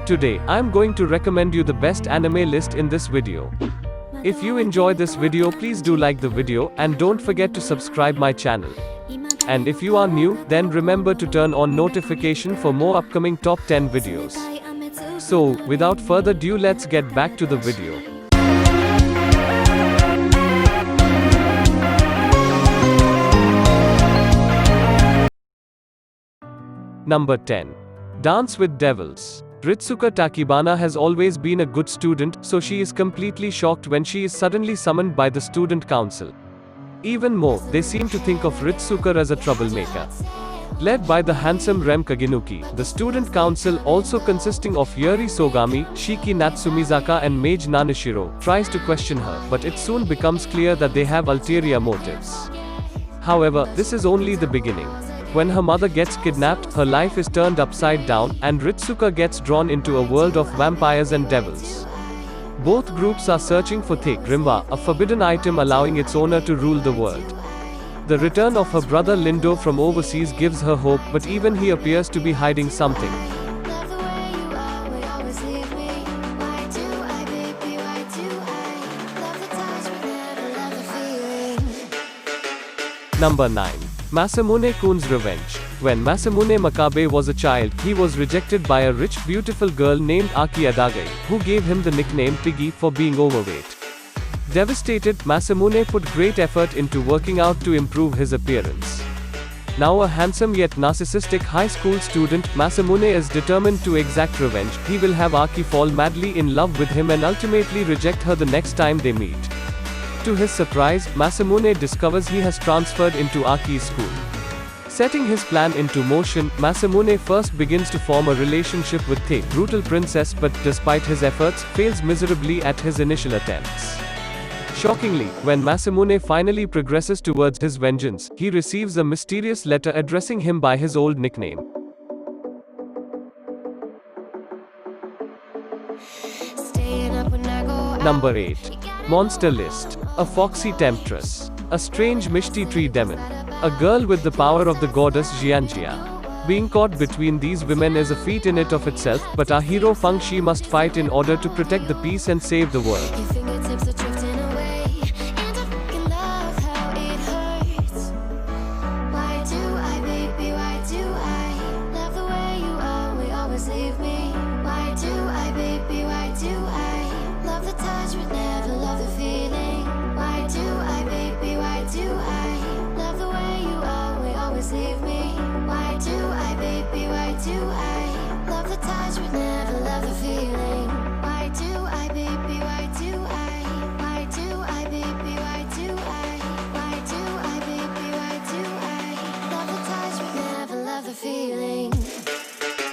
Today, I'm going to recommend you the best anime list in this video. If you enjoy this video, please do like the video, and don't forget to subscribe my channel. And if you are new, then remember to turn on notification for more upcoming top 10 videos. So, without further ado, let's get back to the video. Number 10. Dance with Devils. Ritsuka Takibana has always been a good student, so she is completely shocked when she is suddenly summoned by the student council. Even more, they seem to think of Ritsuka as a troublemaker. Led by the handsome Rem Kagenuki, the student council, also consisting of Yuri Sogami, Shiki Natsumizaka and Mage Nanashiro, tries to question her, but it soon becomes clear that they have ulterior motives. However, this is only the beginning. When her mother gets kidnapped, her life is turned upside down, and Ritsuka gets drawn into a world of vampires and devils. Both groups are searching for Thek Rimba, a forbidden item allowing its owner to rule the world. The return of her brother Lindo from overseas gives her hope, but even he appears to be hiding something. Number 9. Masamune-kun's Revenge. When Masamune Makabe was a child, he was rejected by a rich, beautiful girl named Aki Adage, who gave him the nickname Piggy for being overweight. Devastated, Masamune put great effort into working out to improve his appearance. Now a handsome yet narcissistic high school student, Masamune is determined to exact revenge. He will have Aki fall madly in love with him and ultimately reject her the next time they meet. To his surprise, Masamune discovers he has transferred into Aki's school. Setting his plan into motion, Masamune first begins to form a relationship with Thek, brutal princess, but despite his efforts, fails miserably at his initial attempts. Shockingly, when Masamune finally progresses towards his vengeance, he receives a mysterious letter addressing him by his old nickname. Number 8. Monster List. A foxy temptress. A strange Mishti tree demon. A girl with the power of the goddess Xianjia. Being caught between these women is a feat in it of itself, but our hero Feng Shi must fight in order to protect the peace and save the world.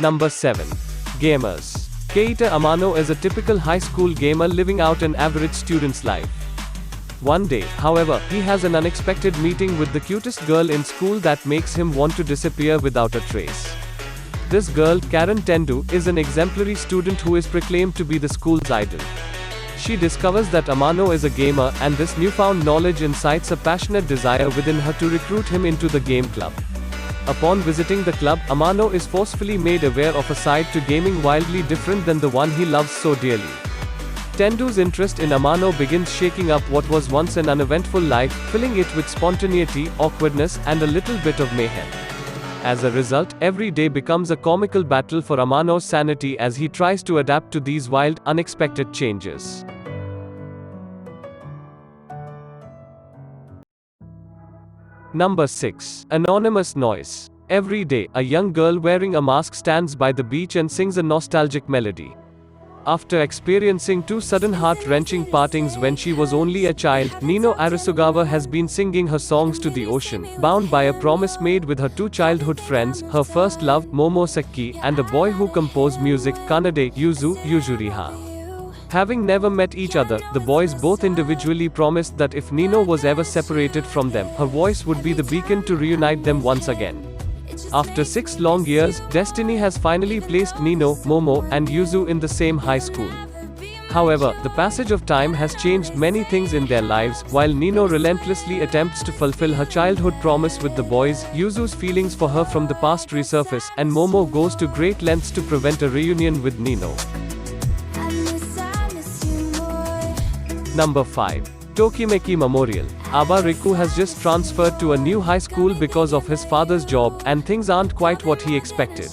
Number 7. Gamers. Keita Amano is a typical high school gamer living out an average student's life. One day, however, he has an unexpected meeting with the cutest girl in school that makes him want to disappear without a trace. This girl, Karen Tendu, is an exemplary student who is proclaimed to be the school's idol. She discovers that Amano is a gamer, and this newfound knowledge incites a passionate desire within her to recruit him into the game club. Upon visiting the club, Amano is forcefully made aware of a side to gaming wildly different than the one he loves so dearly. Tendu's interest in Amano begins shaking up what was once an uneventful life, filling it with spontaneity, awkwardness, and a little bit of mayhem. As a result, every day becomes a comical battle for Amano's sanity as he tries to adapt to these wild, unexpected changes. Number 6. Anonymous Noise. Every day, a young girl wearing a mask stands by the beach and sings a nostalgic melody. After experiencing two sudden heart-wrenching partings when she was only a child, Nino Arisugawa has been singing her songs to the ocean, bound by a promise made with her two childhood friends, her first love, Momosaki, and a boy who composed music, Kanade Yuzu Yuzuriha. Having never met each other, the boys both individually promised that if Nino was ever separated from them, her voice would be the beacon to reunite them once again. After 6 long years, destiny has finally placed Nino, Momo, and Yuzu in the same high school. However, the passage of time has changed many things in their lives. While Nino relentlessly attempts to fulfill her childhood promise with the boys, Yuzu's feelings for her from the past resurface, and Momo goes to great lengths to prevent a reunion with Nino. Number 5. Tokimeki Memorial. Aba Riku has just transferred to a new high school because of his father's job, and things aren't quite what he expected.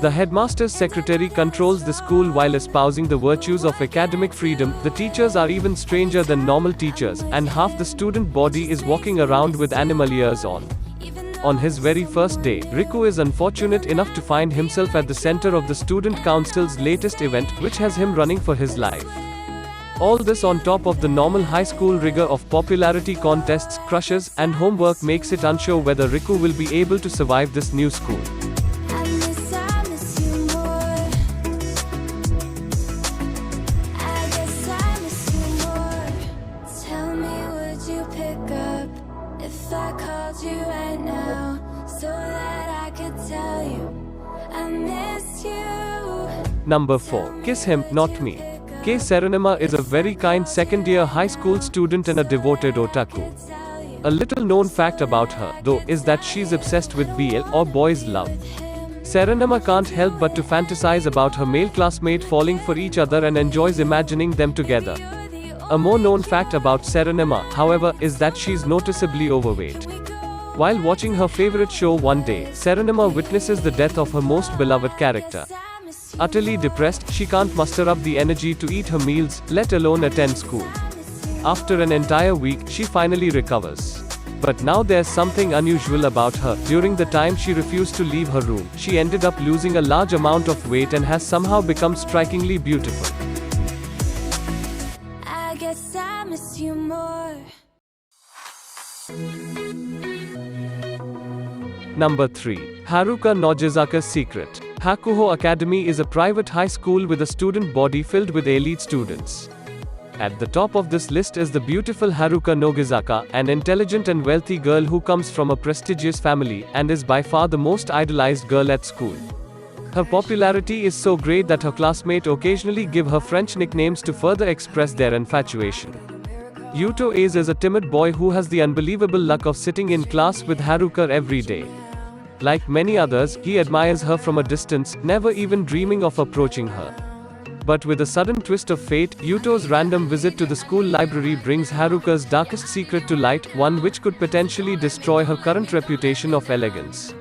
The headmaster's secretary controls the school while espousing the virtues of academic freedom. The teachers are even stranger than normal teachers, and half the student body is walking around with animal ears on. On his very first day, Riku is unfortunate enough to find himself at the center of the student council's latest event, which has him running for his life. All this on top of the normal high school rigor of popularity contests, crushes, and homework makes it unsure whether Riku will be able to survive this new school. Number 4. Kiss Him, Not Me. Kei Serenema is a very kind second-year high school student and a devoted otaku. A little known fact about her, though, is that she's obsessed with BL, or boys' love. Serenema can't help but to fantasize about her male classmate falling for each other and enjoys imagining them together. A more known fact about Serenema, however, is that she's noticeably overweight. While watching her favorite show one day, Serenema witnesses the death of her most beloved character. Utterly depressed, she can't muster up the energy to eat her meals, let alone attend school. After an entire week, she finally recovers. But now there's something unusual about her. During the time she refused to leave her room, she ended up losing a large amount of weight and has somehow become strikingly beautiful. I guess I miss you more. Number 3. Haruka Nogizaka's Secret. Hakuho Academy is a private high school with a student body filled with elite students. At the top of this list is the beautiful Haruka Nogizaka, an intelligent and wealthy girl who comes from a prestigious family, and is by far the most idolized girl at school. Her popularity is so great that her classmates occasionally give her French nicknames to further express their infatuation. Yuto Ace is a timid boy who has the unbelievable luck of sitting in class with Haruka every day. Like many others, he admires her from a distance, never even dreaming of approaching her. But with a sudden twist of fate, Yuto's random visit to the school library brings Haruka's darkest secret to light, one which could potentially destroy her current reputation of elegance.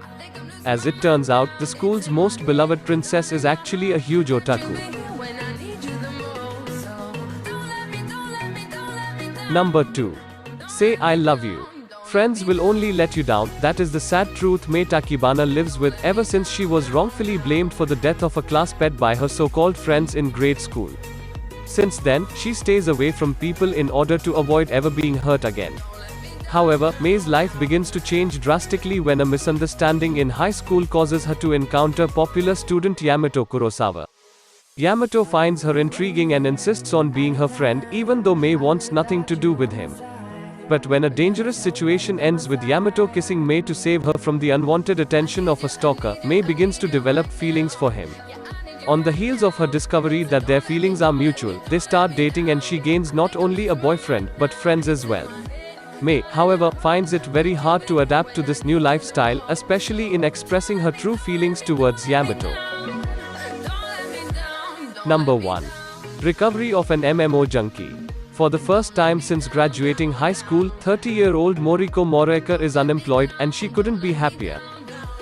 As it turns out, the school's most beloved princess is actually a huge otaku. Number 2. Say I Love You. Friends will only let you down, that is the sad truth Mei Takibana lives with, ever since she was wrongfully blamed for the death of a class pet by her so-called friends in grade school. Since then, she stays away from people in order to avoid ever being hurt again. However, Mei's life begins to change drastically when a misunderstanding in high school causes her to encounter popular student Yamato Kurosawa. Yamato finds her intriguing and insists on being her friend, even though Mei wants nothing to do with him. But when a dangerous situation ends with Yamato kissing Mei to save her from the unwanted attention of a stalker, Mei begins to develop feelings for him. On the heels of her discovery that their feelings are mutual, they start dating and she gains not only a boyfriend, but friends as well. Mei, however, finds it very hard to adapt to this new lifestyle, especially in expressing her true feelings towards Yamato. Number 1. Recovery of an MMO junkie. For the first time since graduating high school, 30-year-old Moriko Moraker is unemployed, and she couldn't be happier.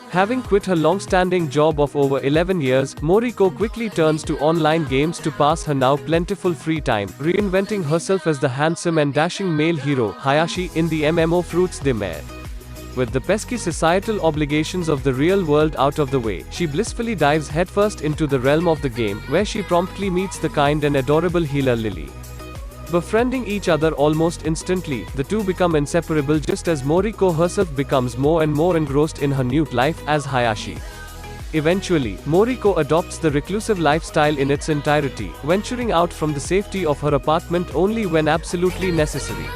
Having quit her long-standing job of over 11 years, Moriko quickly turns to online games to pass her now plentiful free time, reinventing herself as the handsome and dashing male hero, Hayashi, in the MMO Fruits de Mer. With the pesky societal obligations of the real world out of the way, she blissfully dives headfirst into the realm of the game, where she promptly meets the kind and adorable healer Lily. Befriending each other almost instantly, the two become inseparable just as Moriko herself becomes more and more engrossed in her new life as Hayashi. Eventually, Moriko adopts the reclusive lifestyle in its entirety, venturing out from the safety of her apartment only when absolutely necessary.